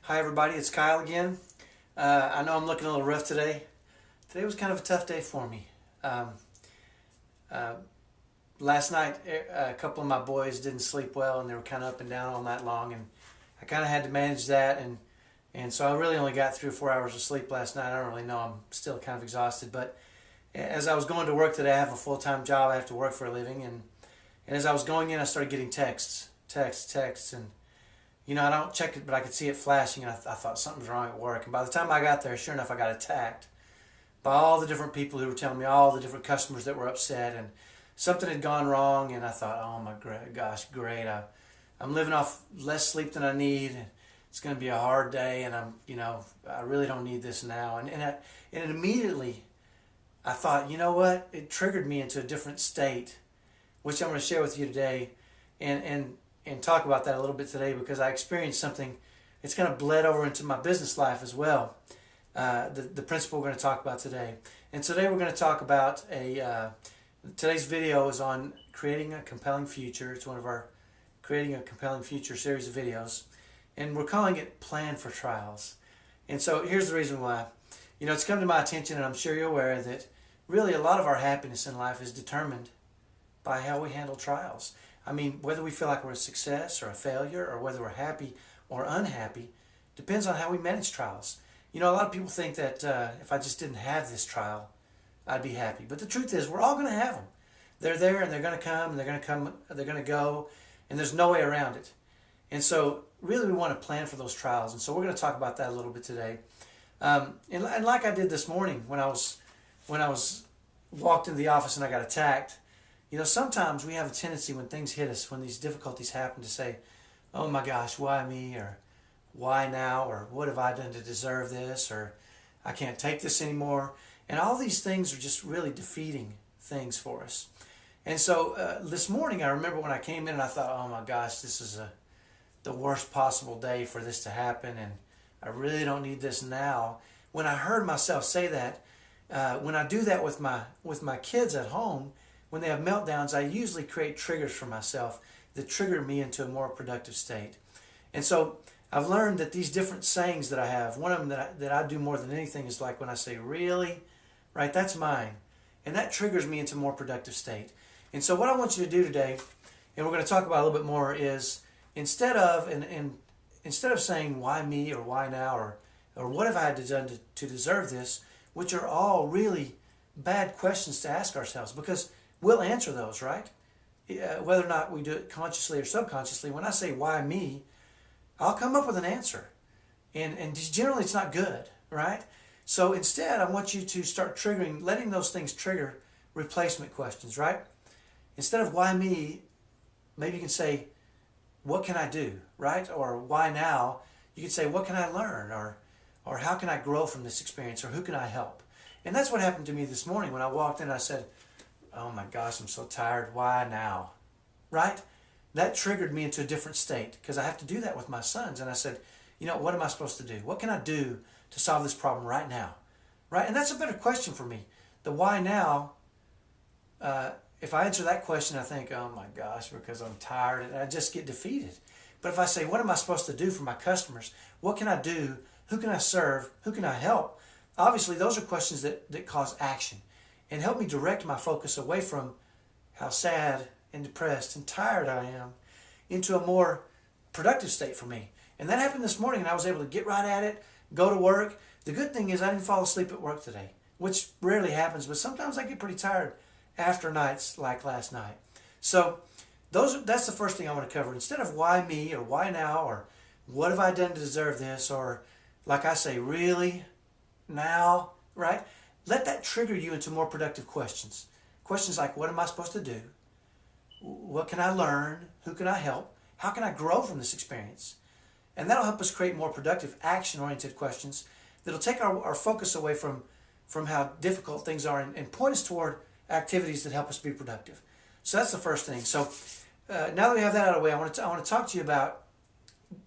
Hi everybody, it's Kyle again. I know I'm looking a little rough today. Today was kind of a tough day for me. Uh, Last night, a couple of my boys didn't sleep well, and they were kind of up and down all night long, and I kind of had to manage that, and so I really only got 3 or 4 hours of sleep last night. I don't really know. I'm still kind of exhausted, but as I was going to work today, I have a full-time job. I have to work for a living, and as I was going in, I started getting texts, and I don't check it, but I could see it flashing, and I thought something's wrong at work. And by the time I got there, sure enough, I got attacked by all the different people who were telling me all the different customers that were upset, and something had gone wrong. And I thought, oh my gosh, great! I'm living off less sleep than I need. And it's going to be a hard day, and I really don't need this now. And immediately, I thought, you know what? It triggered me into a different state, which I'm going to share with you today, and talk about that a little bit today, because I experienced something. It's kind of bled over into my business life as well. The principle we're going to talk about today. And today we're going to talk about today's video is on creating a compelling future. It's one of our creating a compelling future series of videos. And we're calling it Plan for Trials. And so here's the reason why. It's come to my attention, and I'm sure you're aware, that really a lot of our happiness in life is determined by how we handle trials. I mean, whether we feel like we're a success or a failure, or whether we're happy or unhappy, depends on how we manage trials. A lot of people think that if I just didn't have this trial, I'd be happy. But the truth is, we're all going to have them. They're there, and they're going to come, and they're going to go, and there's no way around it. And so, really, we want to plan for those trials. And so, we're going to talk about that a little bit today. And like I did this morning when I was walked into the office and I got attacked. Sometimes we have a tendency when things hit us, when these difficulties happen, to say, oh my gosh, why me? Or why now? Or what have I done to deserve this? Or I can't take this anymore. And all these things are just really defeating things for us. And so this morning, I remember when I came in and I thought, oh my gosh, this is the worst possible day for this to happen, and I really don't need this now. When I heard myself say that, when I do that with my kids at home, when they have meltdowns, I usually create triggers for myself that trigger me into a more productive state. And so I've learned that these different sayings that I have, one of them that I do more than anything is like when I say, really? Right, that's mine. And that triggers me into a more productive state. And so what I want you to do today, and we're going to talk about a little bit more, is instead of saying why me or why now or what have I done to deserve this, which are all really bad questions to ask ourselves, because we'll answer those, right? Whether or not we do it consciously or subconsciously. When I say why me, I'll come up with an answer. And generally it's not good, right? So instead, I want you to start letting those things trigger replacement questions, right? Instead of why me, maybe you can say, what can I do, right? Or why now? You can say, what can I learn? Or how can I grow from this experience? Or who can I help? And that's what happened to me this morning when I walked in. I said, oh my gosh, I'm so tired. Why now? Right? That triggered me into a different state, because I have to do that with my sons. And I said, what am I supposed to do? What can I do to solve this problem right now? Right? And that's a better question for me. The why now, if I answer that question, I think, oh my gosh, because I'm tired, and I just get defeated. But if I say, what am I supposed to do for my customers? What can I do? Who can I serve? Who can I help? Obviously, those are questions that cause action and help me direct my focus away from how sad and depressed and tired I am into a more productive state for me. And that happened this morning, and I was able to get right at it, go to work. The good thing is I didn't fall asleep at work today, which rarely happens, but sometimes I get pretty tired after nights like last night. So that's the first thing I want to cover. Instead of why me or why now or what have I done to deserve this, or like I say, really? Now? Right? Let that trigger you into more productive questions. Questions like, what am I supposed to do? What can I learn? Who can I help? How can I grow from this experience? And that'll help us create more productive, action-oriented questions that'll take our focus away from how difficult things are and point us toward activities that help us be productive. So that's the first thing. So now that we have that out of the way, I want to talk to you about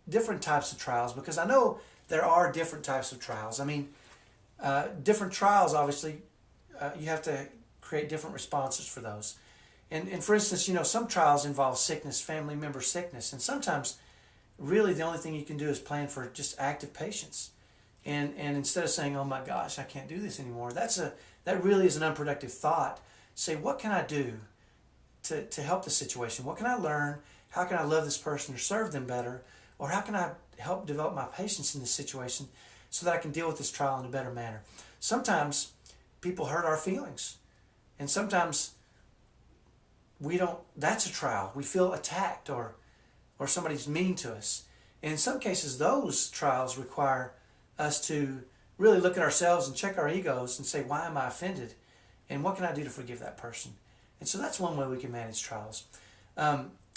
different types of trials, because I know there are different types of trials. I mean, different trials, obviously, you have to create different responses for those. And for instance, some trials involve sickness, family member sickness, and sometimes really the only thing you can do is plan for just active patience. And instead of saying, oh my gosh, I can't do this anymore, that really is an unproductive thought. Say, what can I do to help the situation? What can I learn? How can I love this person or serve them better? Or how can I help develop my patience in this situation so that I can deal with this trial in a better manner? Sometimes people hurt our feelings. And sometimes that's a trial. We feel attacked or somebody's mean to us. And in some cases, those trials require us to really look at ourselves and check our egos and say, why am I offended? And what can I do to forgive that person? And so that's one way we can manage trials.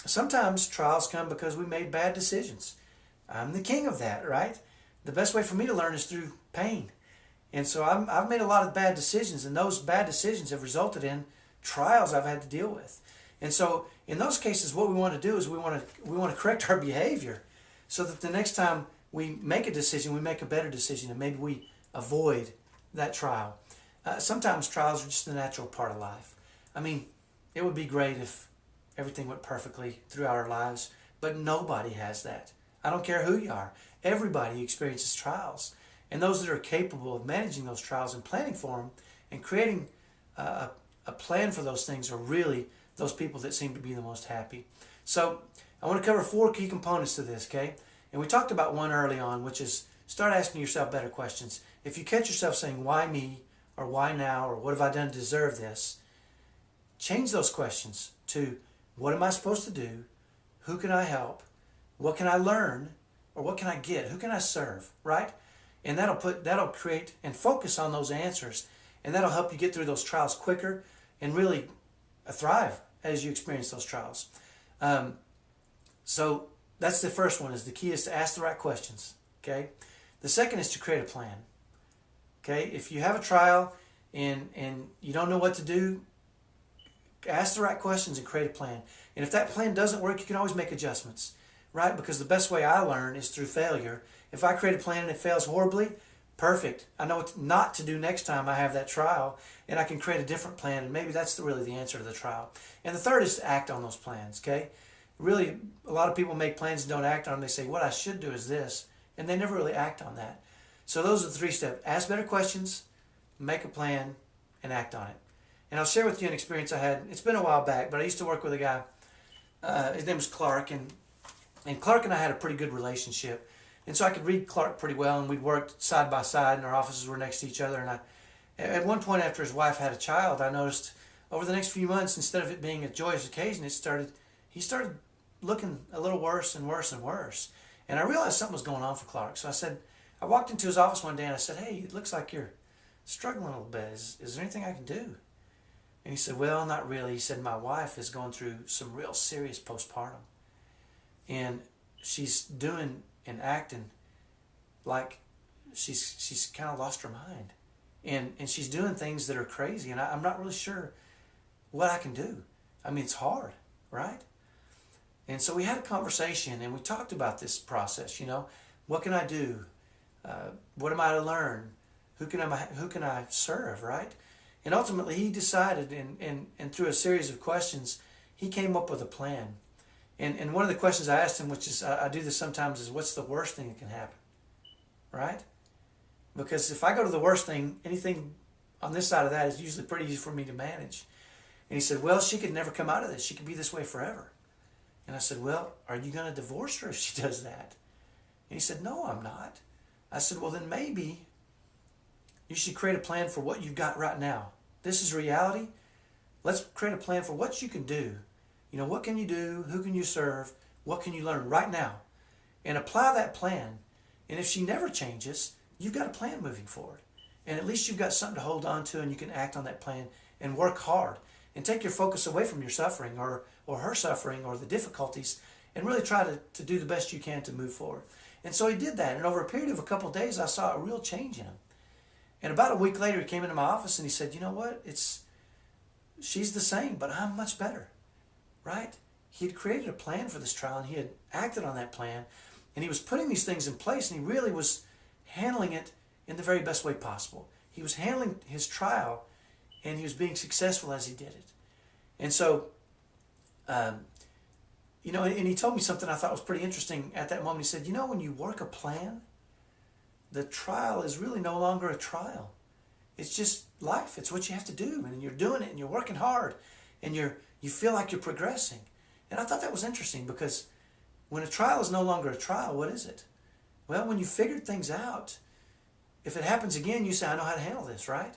Sometimes trials come because we made bad decisions. I'm the king of that, right? The best way for me to learn is through pain. And so I've made a lot of bad decisions, and those bad decisions have resulted in trials I've had to deal with. And so in those cases, what we want to do is we want to correct our behavior so that the next time we make a decision, we make a better decision, and maybe we avoid that trial. Sometimes trials are just a natural part of life. I mean, it would be great if everything went perfectly throughout our lives, but nobody has that. I don't care who you are. Everybody experiences trials. And those that are capable of managing those trials and planning for them and creating a plan for those things are really those people that seem to be the most happy. So I want to cover 4 key components to this, okay? And we talked about one early on, which is start asking yourself better questions. If you catch yourself saying, why me? Or why now? Or what have I done to deserve this? Change those questions to, what am I supposed to do? Who can I help? What can I learn? Or what can I get? Who can I serve? Right? And that'll create and focus on those answers. And that'll help you get through those trials quicker and really thrive as you experience those trials. So that's the first one. The key is to ask the right questions. Okay. The second is to create a plan. Okay. If you have a trial and you don't know what to do, ask the right questions and create a plan. And if that plan doesn't work, you can always make adjustments, right? Because the best way I learn is through failure. If I create a plan and it fails horribly, perfect. I know what not to do next time I have that trial, and I can create a different plan, and maybe that's really the answer to the trial. And the third is to act on those plans, okay? Really, a lot of people make plans and don't act on them. They say, what I should do is this, and they never really act on that. So those are the 3 steps. Ask better questions, make a plan, and act on it. And I'll share with you an experience I had. It's been a while back, but I used to work with a guy. His name was Clark, and Clark and I had a pretty good relationship. And so I could read Clark pretty well, and we'd worked side by side, and our offices were next to each other. And at one point after his wife had a child, I noticed over the next few months, instead of it being a joyous occasion, he started looking a little worse and worse and worse. And I realized something was going on for Clark. So I walked into his office one day and I said, hey, it looks like you're struggling a little bit. Is there anything I can do? And he said, well, not really. He said, my wife is going through some real serious postpartum. And she's doing and acting like she's kind of lost her mind. And she's doing things that are crazy. And I'm not really sure what I can do. I mean, it's hard, right? And so we had a conversation and we talked about this process, you know. What can I do? What am I to learn? Who can I serve, right? And ultimately he decided, and through a series of questions, he came up with a plan. And one of the questions I asked him, which is, I do this sometimes, is what's the worst thing that can happen, right? Because if I go to the worst thing, anything on this side of that is usually pretty easy for me to manage. And he said, well, she could never come out of this. She could be this way forever. And I said, well, are you going to divorce her if she does that? And he said, no, I'm not. I said, well, then maybe you should create a plan for what you've got right now. This is reality. Let's create a plan for what you can do. You know, what can you do? Who can you serve? What can you learn right now? And apply that plan. And if she never changes, you've got a plan moving forward. And at least you've got something to hold on to, and you can act on that plan and work hard. And take your focus away from your suffering or her suffering or the difficulties, and really try to do the best you can to move forward. And so he did that. And over a period of a couple of days, I saw a real change in him. And about a week later, he came into my office and he said, you know what? She's the same, but I'm much better. Right? He had created a plan for this trial, and he had acted on that plan, and he was putting these things in place, and he really was handling it in the very best way possible. He was handling his trial, and he was being successful as he did it. And so You know, and he told me something I thought was pretty interesting at that moment. He said, you know, when you work a plan, the trial is really no longer a trial. It's just life. It's what you have to do, and you're doing it, and you're working hard, and you feel like you're progressing. And I thought that was interesting, because when a trial is no longer a trial, what is it? Well, when you figured things out, if it happens again, you say, I know how to handle this, right?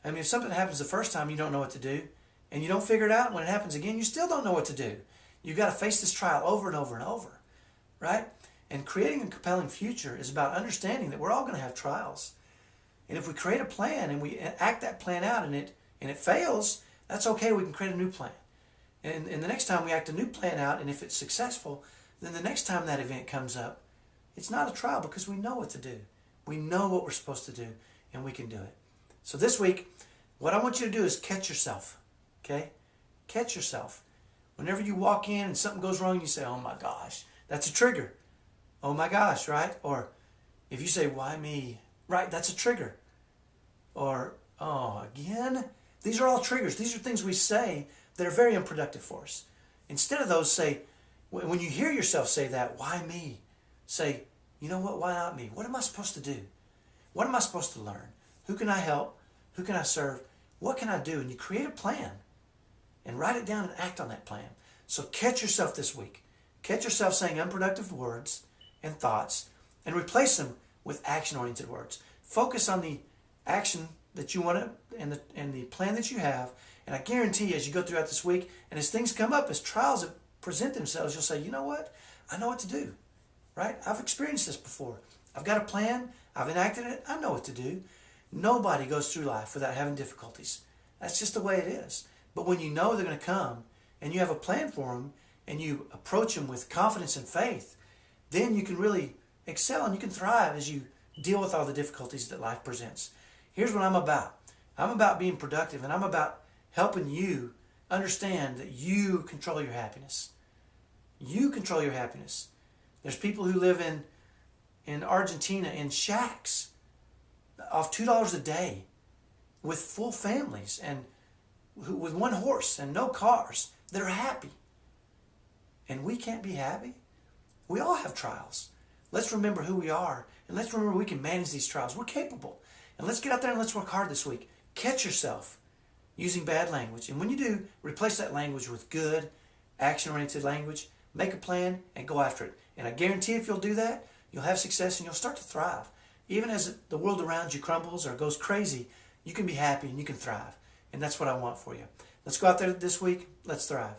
I mean, if something happens the first time, you don't know what to do, and you don't figure it out, when it happens again, you still don't know what to do. You've got to face this trial over and over and over, right? And creating a compelling future is about understanding that we're all going to have trials. And if we create a plan and we act that plan out and it fails, that's okay. We can create a new plan. And the next time we act a new plan out, and if it's successful, then the next time that event comes up, it's not a trial, because we know what to do. We know what we're supposed to do, and we can do it. So this week, what I want you to do is catch yourself, okay? Catch yourself. Whenever you walk in and something goes wrong, you say, oh my gosh, that's a trigger. Oh my gosh, right? Or if you say, why me? Right, that's a trigger. Or, oh, again? These are all triggers. These are things we say that are very unproductive for us. Instead of those, say, when you hear yourself say that, why me? Say, you know what, why not me? What am I supposed to do? What am I supposed to learn? Who can I help? Who can I serve? What can I do? And you create a plan and write it down and act on that plan. So catch yourself this week. Catch yourself saying unproductive words and thoughts, and replace them with action-oriented words. Focus on the action that you want to, and the plan that you have. And I guarantee you, as you go throughout this week, and as things come up, as trials present themselves, you'll say, you know what? I know what to do, right? I've experienced this before. I've got a plan. I've enacted it. I know what to do. Nobody goes through life without having difficulties. That's just the way it is. But when you know they're going to come, and you have a plan for them, and you approach them with confidence and faith, then you can really excel and you can thrive as you deal with all the difficulties that life presents. Here's what I'm about. I'm about being productive, and I'm about helping you understand that you control your happiness. You control your happiness. There's people who live in Argentina in shacks off $2 a day with full families and with one horse and no cars that are happy. And we can't be happy. We all have trials. Let's remember who we are, and let's remember we can manage these trials. We're capable. And let's get out there and let's work hard this week. Catch yourself using bad language. And when you do, replace that language with good, action-oriented language. Make a plan and go after it. And I guarantee if you'll do that, you'll have success and you'll start to thrive. Even as the world around you crumbles or goes crazy, you can be happy and you can thrive. And that's what I want for you. Let's go out there this week. Let's thrive.